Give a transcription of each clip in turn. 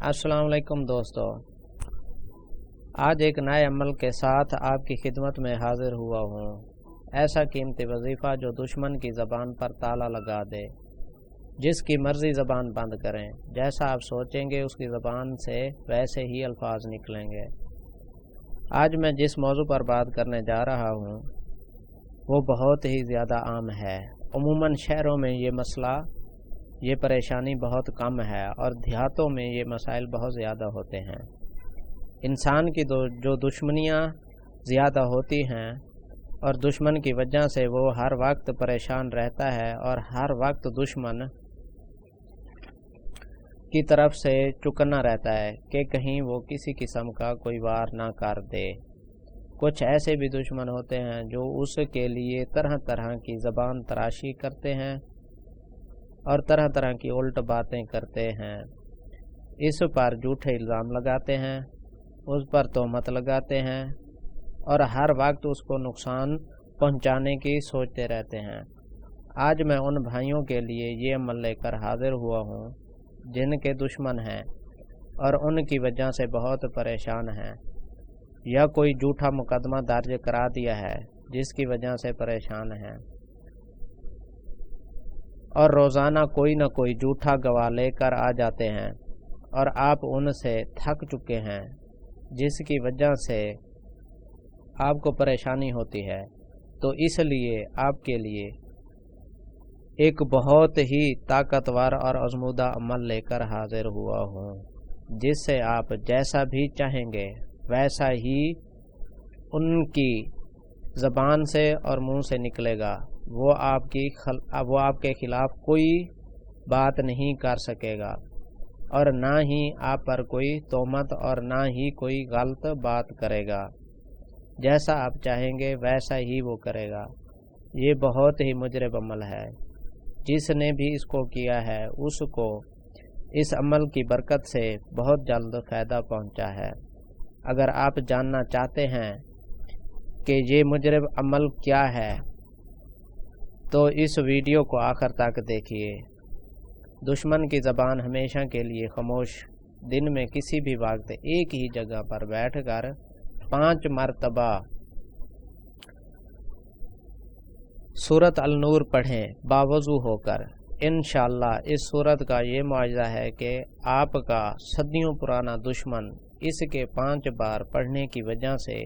अस्सलाम वालेकुम दोस्तों, आज एक नए अमल के साथ आपकी खिदमत में हाजिर हुआ हूँ। ऐसा कीमती वजीफ़ा जो दुश्मन की ज़बान पर ताला लगा दे। जिसकी मर्ज़ी ज़बान बंद करें, जैसा आप सोचेंगे उसकी ज़बान से वैसे ही अल्फाज निकलेंगे। आज मैं जिस मौजू पर बात करने जा रहा हूँ वो बहुत ही ज़्यादा आम है। अमूमन शहरों में ये परेशानी बहुत कम है और देहातों में ये मसाइल बहुत ज़्यादा होते हैं। इंसान की जो दुश्मनियाँ ज़्यादा होती हैं और दुश्मन की वजह से वो हर वक्त परेशान रहता है और हर वक्त दुश्मन की तरफ से चुकना रहता है कि कहीं वो किसी किस्म का कोई वार ना कर दे। कुछ ऐसे भी दुश्मन होते हैं जो उसके लिए तरह तरह की ज़बान तराशी करते हैं और तरह तरह की उल्ट बातें करते हैं। इस पर झूठे इल्ज़ाम लगाते हैं, उस पर तोहमत लगाते हैं और हर वक्त उसको नुकसान पहुंचाने की सोचते रहते हैं। आज मैं उन भाइयों के लिए ये अमल लेकर हाजिर हुआ हूँ जिनके दुश्मन हैं और उनकी वजह से बहुत परेशान हैं, या कोई झूठा मुकदमा दर्ज करा दिया है जिसकी वजह से परेशान हैं, और रोज़ाना कोई न कोई झूठा गवाह लेकर आ जाते हैं और आप उनसे थक चुके हैं, जिसकी वजह से आपको परेशानी होती है। तो इसलिए आपके लिए एक बहुत ही ताकतवर और आज़मूदा अमल लेकर हाजिर हुआ हूँ, जिससे आप जैसा भी चाहेंगे वैसा ही उनकी ज़बान से और मुंह से निकलेगा। वो आपके खिलाफ कोई बात नहीं कर सकेगा और ना ही आप पर कोई तोहमत और ना ही कोई गलत बात करेगा। जैसा आप चाहेंगे वैसा ही वो करेगा। ये बहुत ही मुजरब अमल है। जिसने भी इसको किया है उसको इस अमल की बरकत से बहुत जल्द फ़ायदा पहुंचा है। अगर आप जानना चाहते हैं कि ये मुजरब अमल क्या है तो इस वीडियो को आखिर तक देखिए। दुश्मन की ज़बान हमेशा के लिए खामोश। दिन में किसी भी वक्त एक ही जगह पर बैठकर 5 मरतबा सूरत अल-नूर पढ़ें बावज़ू होकर। इंशाअल्लाह इस सूरत का ये मुआजिज़ा है कि आपका सदियों पुराना दुश्मन इसके 5 बार पढ़ने की वजह से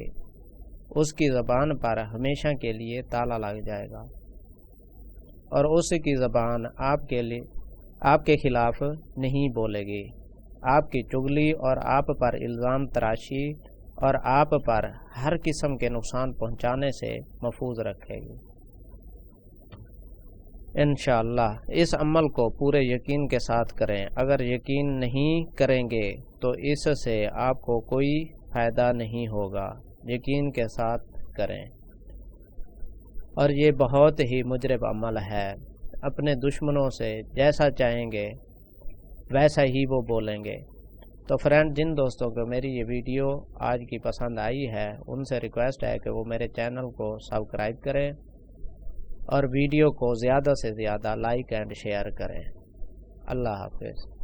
उसकी ज़बान पर हमेशा के लिए ताला लग जाएगा और उसकी ज़बान आपके खिलाफ नहीं बोलेगी। आपकी चुगली और आप पर इल्ज़ाम तराशी और आप पर हर किस्म के नुकसान पहुंचाने से महफूज रखेगी। इंशाअल्लाह इस अमल को पूरे यकीन के साथ करें। अगर यकीन नहीं करेंगे तो इससे आपको कोई फ़ायदा नहीं होगा। यकीन के साथ करें। और ये बहुत ही मुजरब अमल है। अपने दुश्मनों से जैसा चाहेंगे वैसा ही वो बोलेंगे। तो फ्रेंड, जिन दोस्तों को मेरी ये वीडियो आज की पसंद आई है उनसे रिक्वेस्ट है कि वो मेरे चैनल को सब्सक्राइब करें और वीडियो को ज़्यादा से ज़्यादा लाइक एंड शेयर करें। अल्लाह हाफ़िज़।